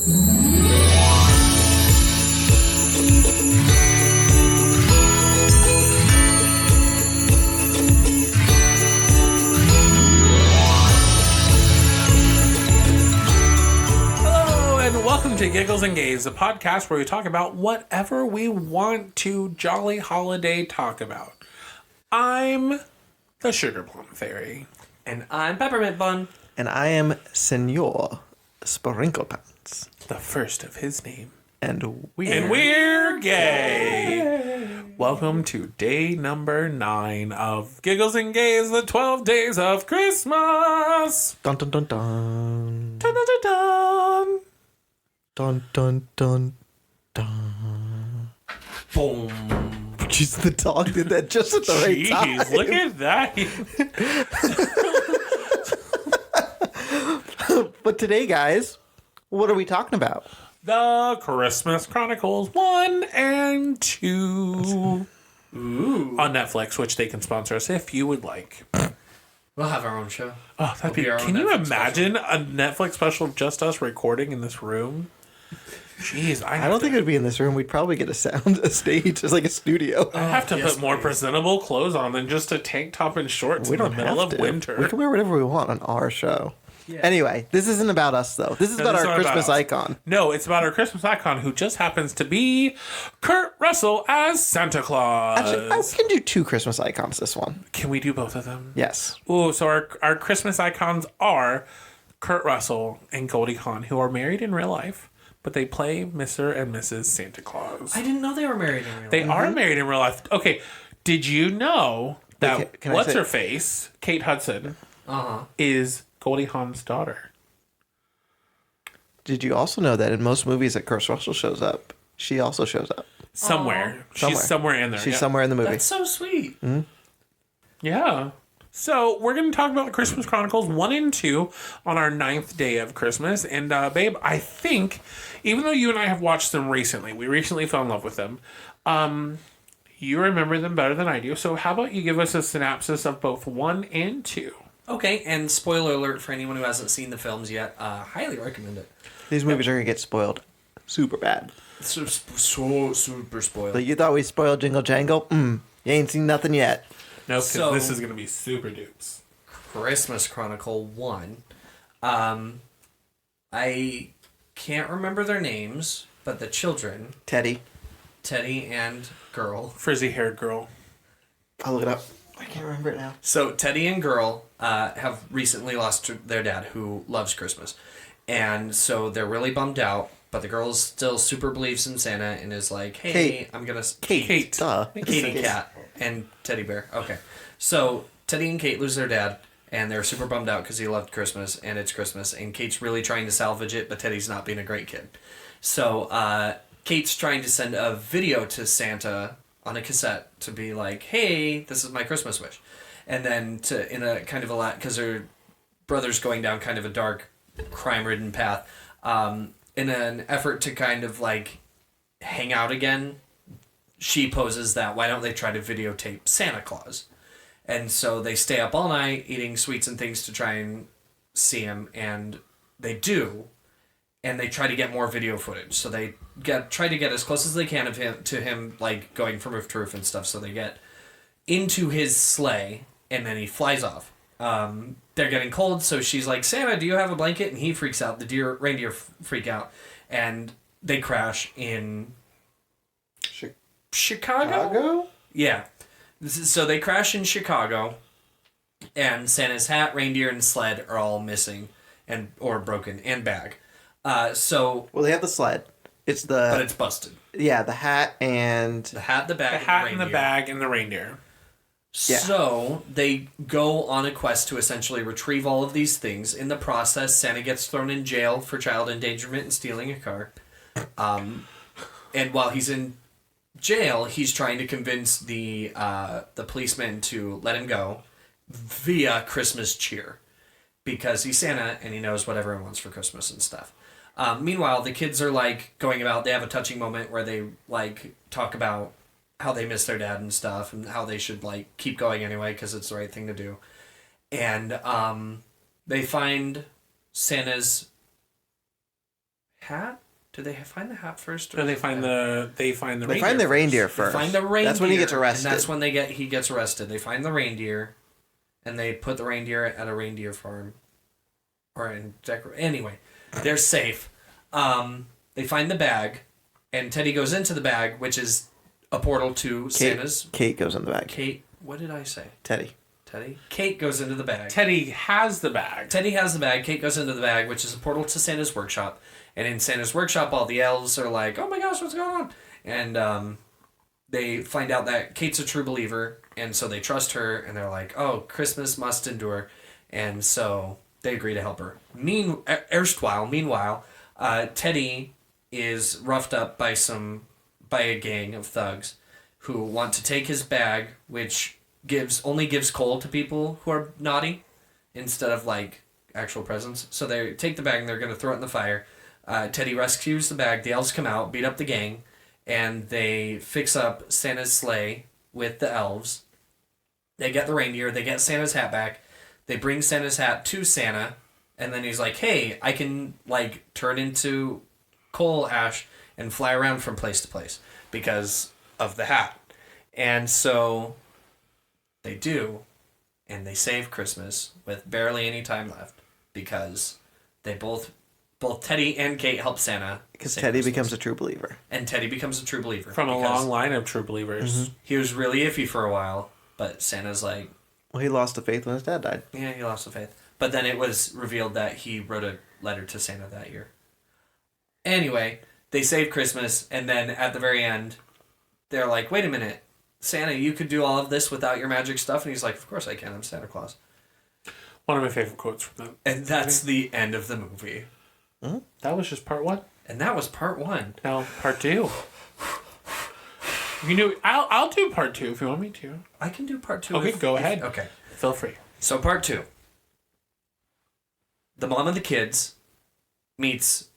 Welcome to Giggles and Gaze, a podcast where we talk about whatever we want to jolly holiday talk about. I'm the Sugar Plum Fairy. And I'm Peppermint Bun. And I am Senor Sprinkle Pants. The first of his name. And we're gay. Welcome to day number 9 of Giggles and Gaze, the 12 days of Christmas. Dun dun dun dun. Dun dun dun dun. Dun dun dun dun. Boom. Jeez, the dog did that just at the right time. Jeez, look at that. But today, guys, what are we talking about? The Christmas Chronicles 1 and 2. Ooh. On Netflix, which they can sponsor us if you would like. We'll have our own show. Oh, that'd be. Can you imagine a Netflix special of just us recording in this room? Jeez, I don't think it would be in this room. We'd probably get a stage, just like a studio. I have to put more presentable clothes on than just a tank top and shorts in the middle of winter. We can wear whatever we want on our show. Yeah. Anyway, this isn't about us, though. This is about our Christmas icon. No, it's about our Christmas icon, who just happens to be Kurt Russell as Santa Claus. Actually, I can do 2 Christmas icons this one. Can we do both of them? Yes. Ooh, so our Christmas icons are Kurt Russell and Goldie Hawn, who are married in real life, but they play Mr. and Mrs. Santa Claus. I didn't know they were married in real life. They are married in real life. Okay, did you know that What's-Her-Face, Kate Hudson, is Goldie Hawn's daughter? Did you also know that in most movies that Kurt Russell shows up, she also shows up? Somewhere. She's somewhere in there. She's somewhere in the movie. That's so sweet. Mm-hmm. Yeah. So we're going to talk about the Christmas Chronicles 1 and 2 on our 9th day of Christmas. And babe, I think, even though you and I have watched them recently, we recently fell in love with them, you remember them better than I do. So how about you give us a synopsis of both 1 and 2? Okay, and spoiler alert for anyone who hasn't seen the films yet, highly recommend it. These movies are going to get spoiled super bad. So super spoiled. Like you thought we spoiled Jingle Jangle? You ain't seen nothing yet. No, because this is going to be super dupes. Christmas Chronicle 1. I can't remember their names, but the children. Teddy and girl. Frizzy-haired girl. I'll look it up. I can't remember it now. So Teddy and girl have recently lost their dad, who loves Christmas. And so they're really bummed out, but the girl still super believes in Santa and is like, hey, Kate. I'm going to... Kate. Duh. Katie Cat and Teddy Bear. Okay. So Teddy and Kate lose their dad, and they're super bummed out because he loved Christmas, and it's Christmas, and Kate's really trying to salvage it, but Teddy's not being a great kid. So Kate's trying to send a video to Santa on a cassette to be like, hey, this is my Christmas wish. And then in a kind of a lot, because her brother's going down kind of a dark, crime-ridden path, in an effort to kind of like hang out again, she poses that, why don't they try to videotape Santa Claus? And so they stay up all night eating sweets and things to try and see him, and they do, and they try to get more video footage. So they try to get as close as they can of him, like going from roof to roof and stuff. So they get into his sleigh, and then he flies off. They're getting cold, so she's like, Santa, do you have a blanket? And he freaks out. The reindeer freak out, and they crash in Chicago? Yeah. So they crash in Chicago, and Santa's hat, reindeer, and sled are all missing or broken, and bag. Well, they have the sled. But it's busted. Yeah, the hat and... The hat, the bag, and the bag, and the reindeer. Yeah. So they go on a quest to essentially retrieve all of these things. In the process, Santa gets thrown in jail for child endangerment and stealing a car. And while he's in jail, he's trying to convince the policeman to let him go via Christmas cheer, because he's Santa and he knows what everyone wants for Christmas and stuff. Meanwhile, the kids are like going about. They have a touching moment where they like talk about how they miss their dad and stuff, and how they should like keep going anyway because it's the right thing to do. And they find Santa's hat? Do they find the hat first? Or No, they find the They find the reindeer first. They find the reindeer. That's when he gets arrested. And that's when he gets arrested. They find the reindeer, and they put the reindeer at a reindeer farm, anyway, they're safe. They find the bag, and Teddy goes into the bag, which is a portal to Santa's. Kate goes in the bag. Kate, what did I say? Teddy. Kate goes into the bag. Teddy has the bag. Kate goes into the bag, which is a portal to Santa's workshop. And in Santa's workshop, all the elves are like, "Oh my gosh, what's going on?" And they find out that Kate's a true believer, and so they trust her, and they're like, "Oh, Christmas must endure," and so they agree to help her. Meanwhile, Teddy is roughed up by a gang of thugs who want to take his bag, which only gives coal to people who are naughty instead of like actual presents. So they take the bag and they're going to throw it in the fire. Teddy rescues the bag. The elves come out, beat up the gang, and they fix up Santa's sleigh with the elves. They get the reindeer. They get Santa's hat back. They bring Santa's hat to Santa, and then he's like, "Hey, I can like turn into coal ash and fly around from place to place because of the hat." And so they do, and they save Christmas with barely any time left because they both Teddy and Kate help Santa. Because Teddy becomes a true believer. And Teddy becomes a true believer. From a long line of true believers. Mm-hmm. He was really iffy for a while, but Santa's like... Well, he lost the faith when his dad died. Yeah, he lost the faith. But then it was revealed that he wrote a letter to Santa that year. Anyway, they save Christmas, and then at the very end, they're like, "Wait a minute, Santa, you could do all of this without your magic stuff?" And he's like, "Of course I can, I'm Santa Claus." One of my favorite quotes from that. And that's the end of the movie. Mm-hmm. That was just part 1. And that was part 1. Now, part 2. You do. I'll do part 2 if you want me to. I can do part 2. Okay, go ahead. Okay. Feel free. So part 2. The mom of the kids meets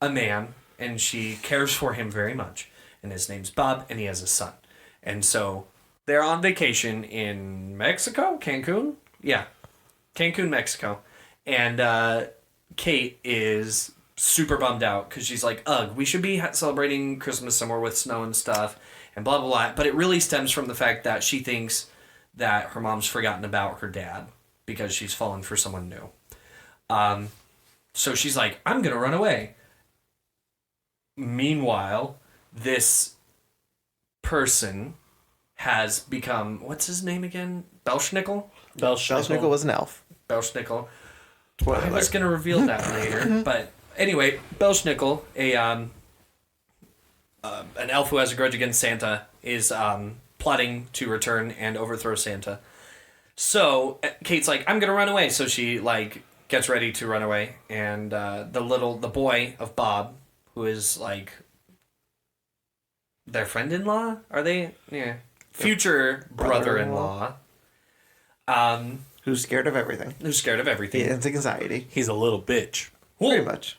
a man, and she cares for him very much. And his name's Bob, and he has a son. And so they're on vacation in Mexico? Cancun? Yeah. Cancun, Mexico. And Kate is super bummed out because she's like, "Ugh, we should be celebrating Christmas somewhere with snow and stuff," and blah, blah, blah. But it really stems from the fact that she thinks that her mom's forgotten about her dad because she's fallen for someone new. So she's like, "I'm going to run away." Meanwhile, this person has become, what's his name again? Belschnickel? Belschnickel was an elf. Belschnickel. Spoiler I was alert. going to reveal that later, but anyway, Belschnickel, an elf who has a grudge against Santa, is plotting to return and overthrow Santa. So Kate's like, "I'm going to run away." So she like gets ready to run away, and the boy of Bob, who is like their friend-in-law, are they? Yeah, future brother-in-law. Who's scared of everything. Who's scared of everything. He has anxiety. He's a little bitch. Pretty much.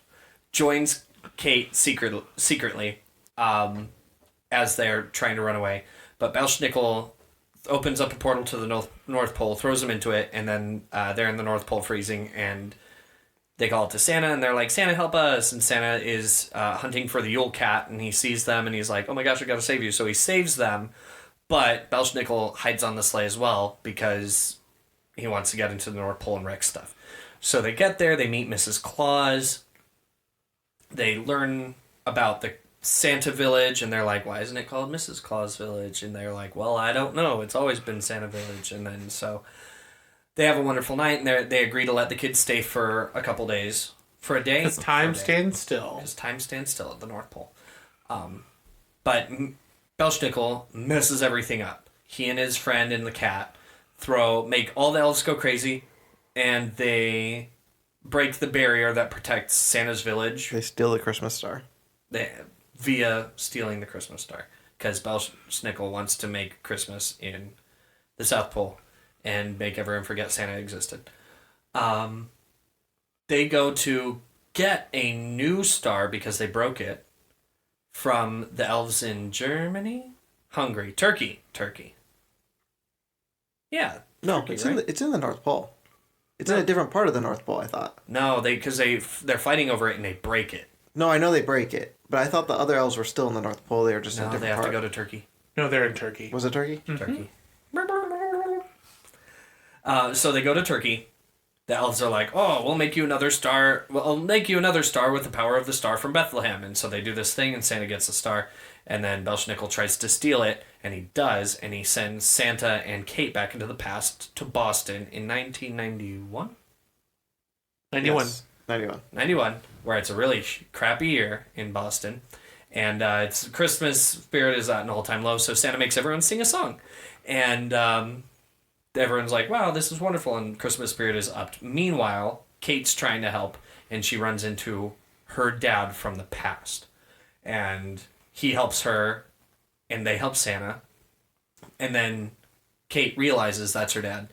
Joins Kate secretly as they're trying to run away. But Belschnickel opens up a portal to the North Pole, throws them into it, and then they're in the North Pole freezing, and they call it to Santa, and they're like, "Santa, help us!" And Santa is hunting for the Yule Cat, and he sees them, and he's like, "Oh my gosh, I gotta save you!" So he saves them, but Belschnickel hides on the sleigh as well because he wants to get into the North Pole and wreck stuff. So they get there, they meet Mrs. Claus, they learn about the Santa Village, and they're like, "Why isn't it called Mrs. Claus Village?" And they're like, "Well, I don't know, it's always been Santa Village." And then so they have a wonderful night, and they agree to let the kids stay for a couple days. For a day? Because time stands still. Because time stands still at the North Pole. But Belschnickel messes everything up. He and his friend and the cat make all the elves go crazy, and they break the barrier that protects Santa's village. They steal the Christmas star. Via stealing the Christmas star. Because Belschnickel wants to make Christmas in the South Pole and make everyone forget Santa existed. They go to get a new star because they broke it from the elves in Germany? Hungary. Turkey. Yeah. No, Turkey, it's right? it's in the North Pole. It's in a different part of the North Pole, I thought. No, because they're fighting over it and they break it. No, I know they break it, but I thought the other elves were still in the North Pole. They were just in a No, different they have part. to go to Turkey. No, they're in Turkey. Was it Turkey? Turkey. So they go to Turkey. The elves are like, "Oh, we'll make you another star. Well, I'll make you another star with the power of the star from Bethlehem." And so they do this thing, and Santa gets a star. And then Belsnickel tries to steal it, and he does, and he sends Santa and Kate back into the past to Boston in 1991. 91. Yes. 91. 91, where it's a really crappy year in Boston. And it's Christmas spirit is at an all-time low, so Santa makes everyone sing a song. And everyone's like, wow, this is wonderful, and Christmas spirit is upped. Meanwhile, Kate's trying to help, and she runs into her dad from the past. And he helps her, and they help Santa. And then Kate realizes that's her dad,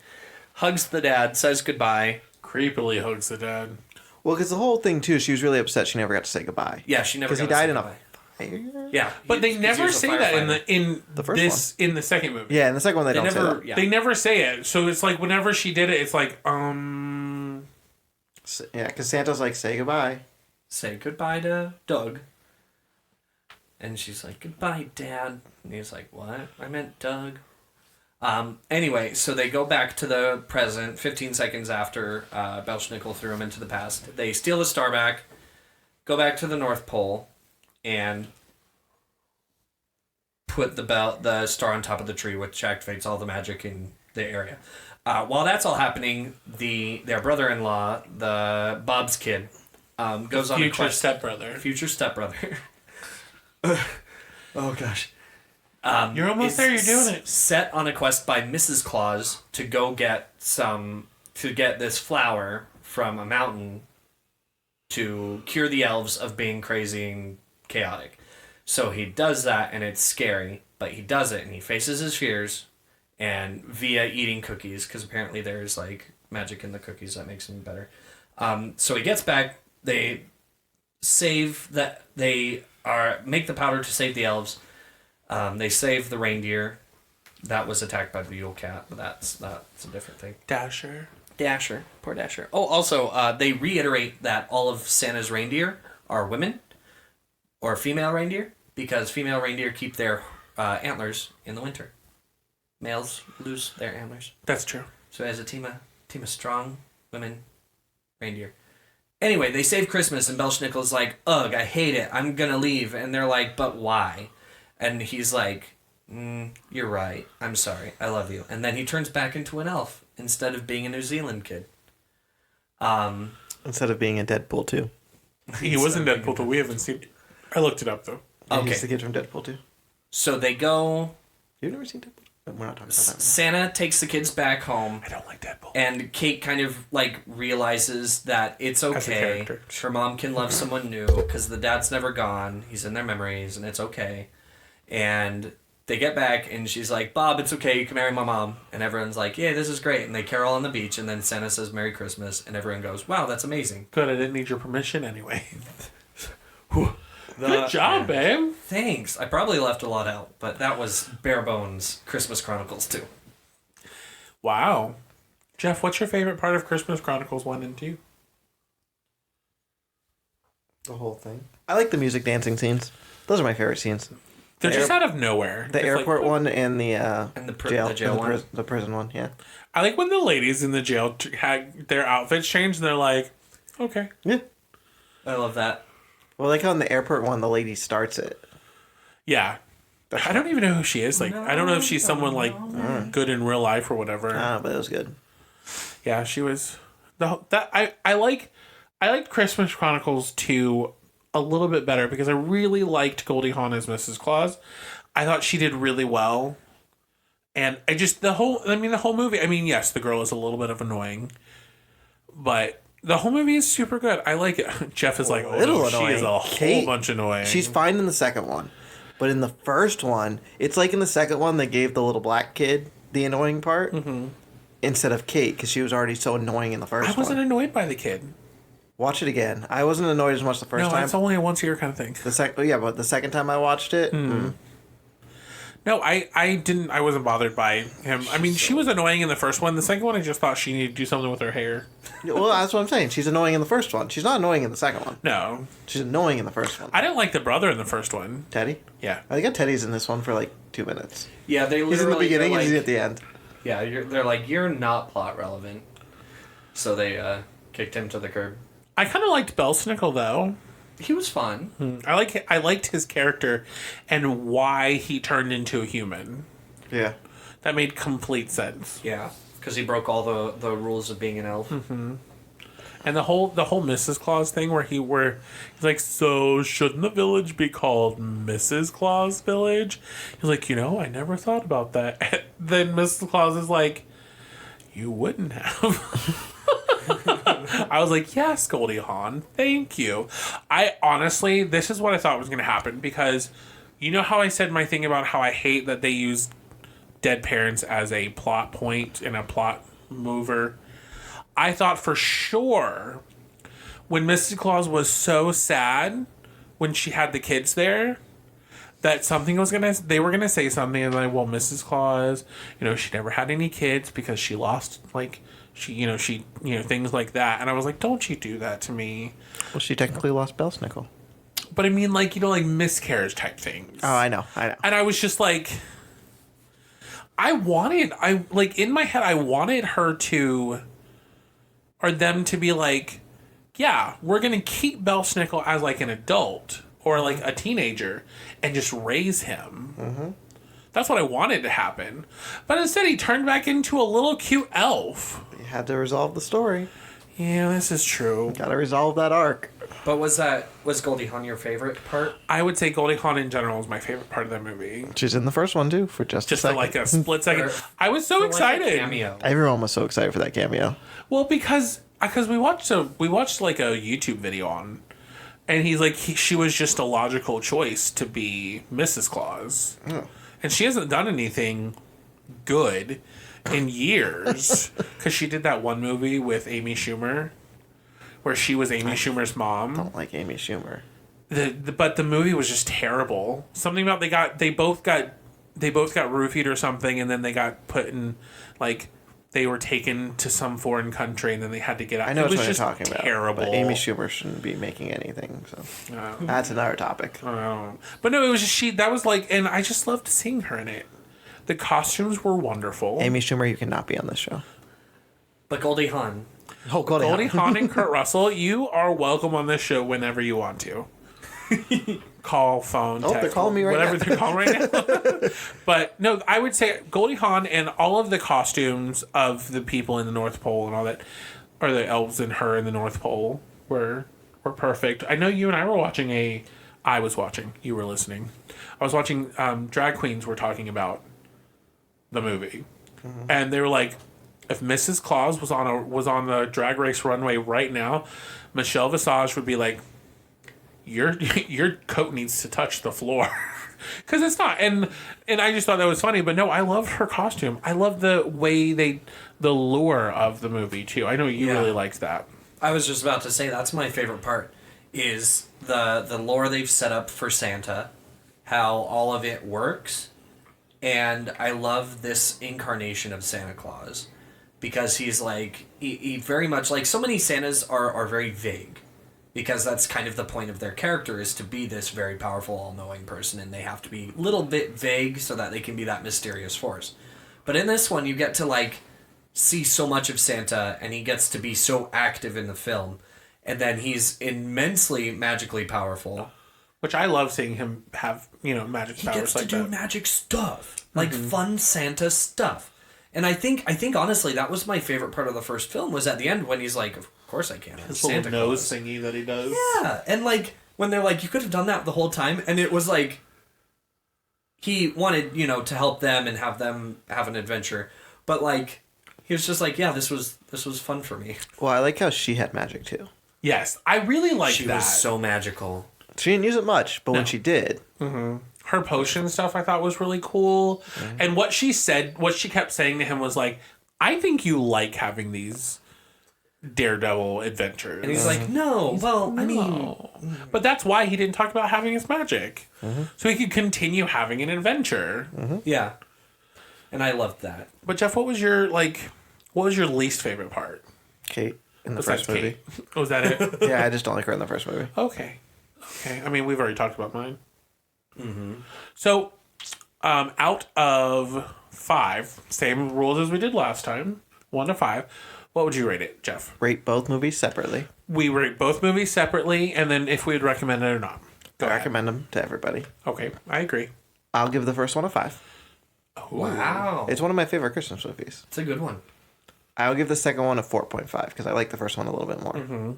hugs the dad, says goodbye. Creepily hugs the dad. Well, because the whole thing, too, she was really upset she never got to say goodbye. Yeah, she never Because he got to died say in a goodbye. fire? Yeah, But they never say that in The first in the second movie. Yeah, in the second one, they don't never. say that. Yeah. They never say it. So it's like whenever she did it, it's like, Yeah, because Santa's like, say goodbye. Say goodbye to Doug. And she's like, goodbye, Dad. And he's like, what? I meant Doug. Anyway, so they go back to the present 15 seconds after Belsnickel threw him into the past. They steal the star back, go back to the North Pole, and put the star on top of the tree, which activates all the magic in the area. While that's all happening, their brother-in-law, the Bob's kid, goes on a quest. Future stepbrother. Oh gosh. you're almost there. You're doing it. Set on a quest by Mrs. Claus to go get this flower from a mountain to cure the elves of being crazy and chaotic. So he does that, and it's scary, but he does it, and he faces his fears, and via eating cookies, because apparently there's like magic in the cookies that makes him better. So he gets back. They make the powder to save the elves. They save the reindeer that was attacked by the Yule Cat, but that's a different thing. Dasher. Poor Dasher. Oh, also, they reiterate that all of Santa's reindeer are women or female reindeer because female reindeer keep their antlers in the winter. Males lose their antlers. That's true. So as a team of strong women reindeer. Anyway, they save Christmas, and Belsnickel's like, ugh, I hate it. I'm gonna leave. And they're like, but why? And he's like, you're right. I'm sorry. I love you. And then he turns back into an elf instead of being a New Zealand kid. Instead of being in Deadpool 2. He was in Deadpool 2. We haven't seen it. I looked it up, though. Yeah, Okay. he's the kid from Deadpool 2. So they go... You've never seen Deadpool? We're not talking about that. Santa takes the kids back home. I don't like Deadpool. And Kate kind of like realizes that it's As a okay. character. Her mom can love someone new because the dad's never gone. He's in their memories, and it's okay. And they get back, and she's like, Bob, it's okay. You can marry my mom. And everyone's like, yeah, this is great. And they carol on the beach, and then Santa says, Merry Christmas. And everyone goes, wow, that's amazing. Good, I didn't need your permission anyway. Good job, babe. Thanks. I probably left a lot out, but that was bare bones Christmas Chronicles 2. Wow. Jeff, what's your favorite part of Christmas Chronicles 1 and 2? The whole thing. I like the music dancing scenes. Those are my favorite scenes. They're just out of nowhere. The It's airport like, one and the jail, the jail one. the prison one, yeah. I like when the ladies in the jail had their outfits changed and they're like, okay. Yeah. I love that. Well, like on the airport one, the lady starts it. Yeah. I don't even know who she is. Like, I don't know if she's someone like good in real life or whatever. But it was good. Yeah, she was. I liked Christmas Chronicles 2 a little bit better because I really liked Goldie Hawn as Mrs. Claus. I thought she did really well. And the whole movie, I mean, yes, the girl is a little bit of annoying, but the whole movie is super good. I like it. Jeff is like, Little she annoying. is a Kate, whole bunch annoying. She's fine in the second one. But in the first one, it's like in the second one, they gave the little black kid the annoying part instead of Kate because she was already so annoying in the first one. I wasn't annoyed by the kid. Watch it again. I wasn't annoyed as much the first time. No, it's only a once a year kind of thing. But the second time I watched it, No, I didn't. I wasn't bothered by him. I mean, she was annoying in the first one. The second one, I just thought she needed to do something with her hair. Well, that's what I'm saying. She's annoying in the first one. She's not annoying in the second one. No, She's annoying in the first one. I didn't like the brother in the first one. Teddy? Yeah. I think Teddy's in this one for like 2 minutes. Yeah, they literally. He's in the beginning like, and he's at the end. Yeah, they're like, you're not plot relevant. So they kicked him to the curb. I kind of liked Belsnickel though. He was fun. I liked his character and why he turned into a human. Yeah. That made complete sense. Yeah, because he broke all the rules of being an elf. And the whole Mrs. Claus thing where he's like, so shouldn't the village be called Mrs. Claus Village? He's like, I never thought about that. And then Mrs. Claus is like, you wouldn't have. I was like, yes, Goldie Hawn, thank you. I honestly, this is what I thought was going to happen because you know how I said my thing about how I hate that they use dead parents as a plot point and a plot mover. I thought for sure when Mrs. Claus was so sad when she had the kids there that they were gonna say something and like, well, Mrs. Claus, she never had any kids because she lost she things like that. And I was like, don't you do that to me. Well, she technically lost Belsnickel. But I mean, like miscarriage type things. Oh, I know. And I was just like, in my head, I wanted her to, or them to be like, yeah, we're going to keep Belsnickel as like an adult or like a teenager and just raise him. Mm-hmm. That's what I wanted to happen. But instead, he turned back into a little cute elf. You had to resolve the story. Yeah, this is true. Gotta resolve that arc. But was Goldie Hawn your favorite part? I would say Goldie Hawn in general is my favorite part of that movie. She's in the first one too for just a For second. like a split second. I was so excited. Like a cameo. Everyone was so excited for that cameo. Well, because we watched like a YouTube video on, and he's like she was just a logical choice to be Mrs. Claus, and she hasn't done anything good in years because she did that one movie with Amy Schumer where she was Amy Schumer's mom. I don't like Amy Schumer. But the movie was just terrible. Something about they both got roofied or something, and then they got put in like they were taken to some foreign country, and then they had to get out. I know it was what just you're talking terrible. about. But Amy Schumer shouldn't be making anything, so that's another topic. But no, it was just that was like, and I just loved seeing her in it. The costumes were wonderful. Amy Schumer, you cannot be on this show. But Goldie Hawn. Oh, Goldie Hawn and Kurt Russell, you are welcome on this show whenever you want to. Call, phone, text. They're calling me right whatever now. they're calling right now. But no, I would say Goldie Hawn and all of the costumes of the people in the North Pole and all that, or the elves and her in the North Pole were perfect. I know you and I were watching you were listening. I was watching drag queens were talking about the movie. Mm-hmm. And they were like, if Mrs. Claus was on the drag race runway right now, Michelle Visage would be like, your coat needs to touch the floor. Because it's not. And I just thought that was funny. But no, I love her costume. I love the way the lure of the movie too. I know you really liked that. I was just about to say that's my favorite part is the lore they've set up for Santa, how all of it works. And I love this incarnation of Santa Claus because he's like, he very much, like so many Santas are very vague because that's kind of the point of their character is to be this very powerful, all-knowing person, and they have to be a little bit vague so that they can be that mysterious force. But in this one, you get to like see so much of Santa, and he gets to be so active in the film, and then he's immensely magically powerful. Which I love seeing him have, magic powers like that. He gets to do magic stuff. Like fun Santa stuff. And I think honestly that was my favorite part of the first film was at the end when he's like, of course I can. His Santa little nose Claus. thingy that he does. Yeah. And like when they're like, you could have done that the whole time, and it was like he wanted, to help them and have them have an adventure. But like he was just like, yeah, this was fun for me. Well, I like how she had magic too. Yes. I really liked that. She was so magical. She didn't use it much, but when she did, her potion stuff I thought was really cool. Mm-hmm. And what she kept saying to him was like, I think you like having these Daredevil adventures. And he's like, no, well, I mean... No. But that's why he didn't talk about having his magic. So he could continue having an adventure. Yeah. And I loved that. But Jeff, what was your least favorite part? Kate in the Besides first movie. Kate. Oh, was that it? Yeah, I just don't like her in the first movie. Okay. I mean, we've already talked about mine. So, out of 5, same rules as we did last time, 1 to 5, what would you rate it, Jeff? Rate both movies separately. We rate both movies separately, and then if we'd recommend it or not. I recommend them to everybody. Okay, I agree. I'll give the first one a 5. Wow. It's one of my favorite Christmas movies. It's a good one. I'll give the second one a 4.5 because I like the first one a little bit more.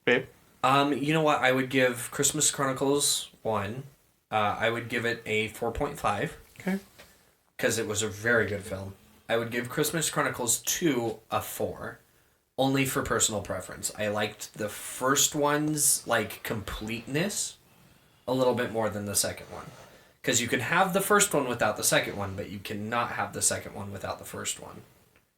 Babe? You know what? I would give Christmas Chronicles 1. I would give it a 4.5 Okay. because it was a very good film. I would give Christmas Chronicles 2 a 4, only for personal preference. I liked the first one's completeness a little bit more than the second one. Because you can have the first one without the second one, but you cannot have the second one without the first one.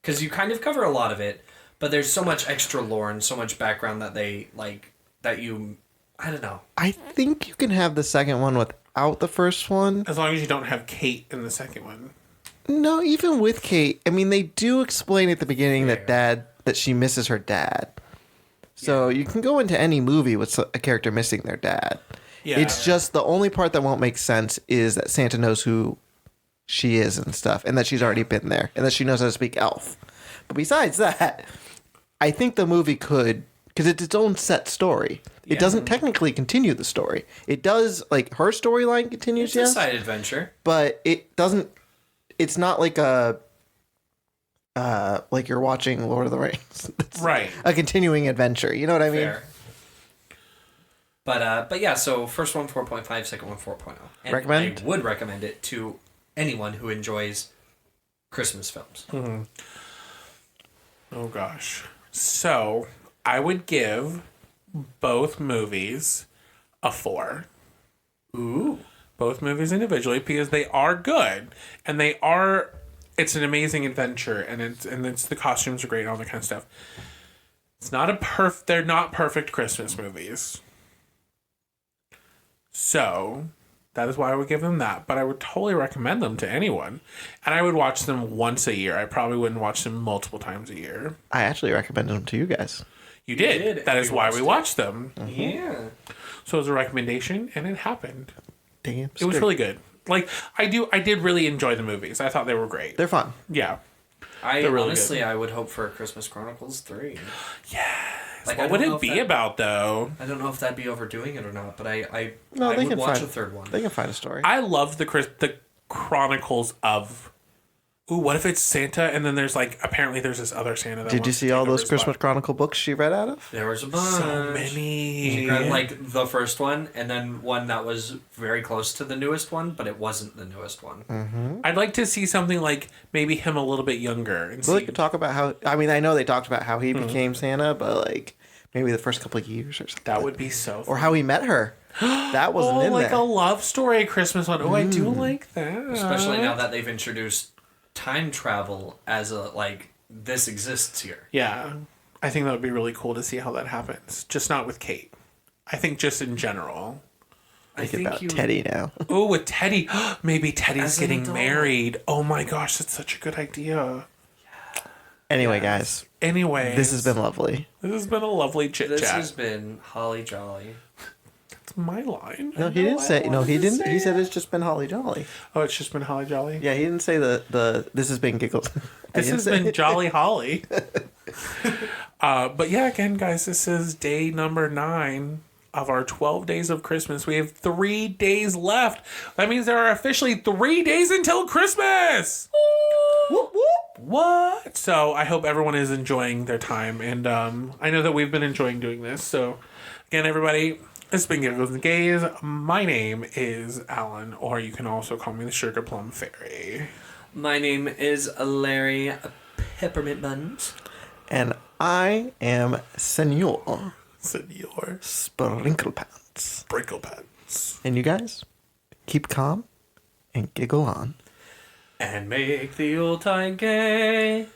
Because you kind of cover a lot of it, but there's so much extra lore and so much background that they, I don't know. I think you can have the second one without the first one. As long as you don't have Kate in the second one. No, even with Kate, I mean, they do explain at the beginning that she misses her dad. So you can go into any movie with a character missing their dad. Yeah. It's just the only part that won't make sense is that Santa knows who she is and stuff, and that she's already been there, and that she knows how to speak elf. But besides that, I think the movie could, because it's its own set story. It doesn't technically continue the story. It does, her storyline continues, It's a side adventure. but it doesn't. It's not like a like you're watching Lord of the Rings. It's Right. a continuing adventure. You know what I mean? Fair. But yeah, so first one 4.5, second one 4.0. And Recommend? I would recommend it to anyone who enjoys Christmas films. Oh, gosh. So, I would give both movies a 4. Ooh. Both movies individually because they are good. And it's an amazing adventure. And it's the costumes are great and all that kind of stuff. It's not they're not perfect Christmas movies. So, that is why I would give them that. But I would totally recommend them to anyone. And I would watch them once a year. I probably wouldn't watch them multiple times a year. I actually recommended them to you guys. You did. did. That is why we watched them. Yeah. So it was a recommendation, and it happened. Damn. It was really good. I did really enjoy the movies. I thought they were great. They're fun. Yeah. I really honestly, good. I would hope for a Christmas Chronicles 3. What would it be about, though? I don't know if that'd be overdoing it or not, but I No, they would can watch find a third one. They can find a story. I love the Chronicles of... Ooh, what if it's Santa, and then there's apparently there's this other Santa that Did you wants to see take all over those his Christmas life. Chronicle books she read out of? There was a bunch. So many. She read the first one, and then one that was very close to the newest one, but it wasn't the newest one. I'd like to see something like maybe him a little bit younger. And Well, they see, could talk about how. I mean, I know they talked about how he became Santa, but maybe the first couple of years or something. that would be so Or how he met her. That wasn't in like there. a love story Christmas one. Oh, I do like that. Especially now that they've introduced time travel as this exists here. Yeah. I think that would be really cool to see how that happens. Just not with Kate. I think just in general. I Think about you, Teddy now. Oh, with Teddy. Maybe Teddy's As an getting adult. married. Oh my gosh, that's such a good idea. Anyway, guys, Anyway. this has been lovely. This has been a lovely chit This chat. has been Holly Jolly. That's my line. No, he didn't say. No, he didn't. He said it's just been holly jolly. Oh, it's just been Holly Jolly? Yeah, he didn't say the. This has been giggles. This has been Jolly Holly. But yeah, again, guys, this is day number 9 of our 12 days of Christmas. We have 3 days left. That means there are officially 3 days until Christmas. Whoop, whoop. What? So I hope everyone is enjoying their time. And I know that we've been enjoying doing this. So again, everybody, it's been Giggles and Gaze. My name is Alan, or you can also call me the Sugar Plum Fairy. My name is Larry Peppermint Buns. And I am Senor Senor Sprinkle Pants. Sprinkle Pants. And you guys, keep calm and giggle on. And make the Yuletide gay.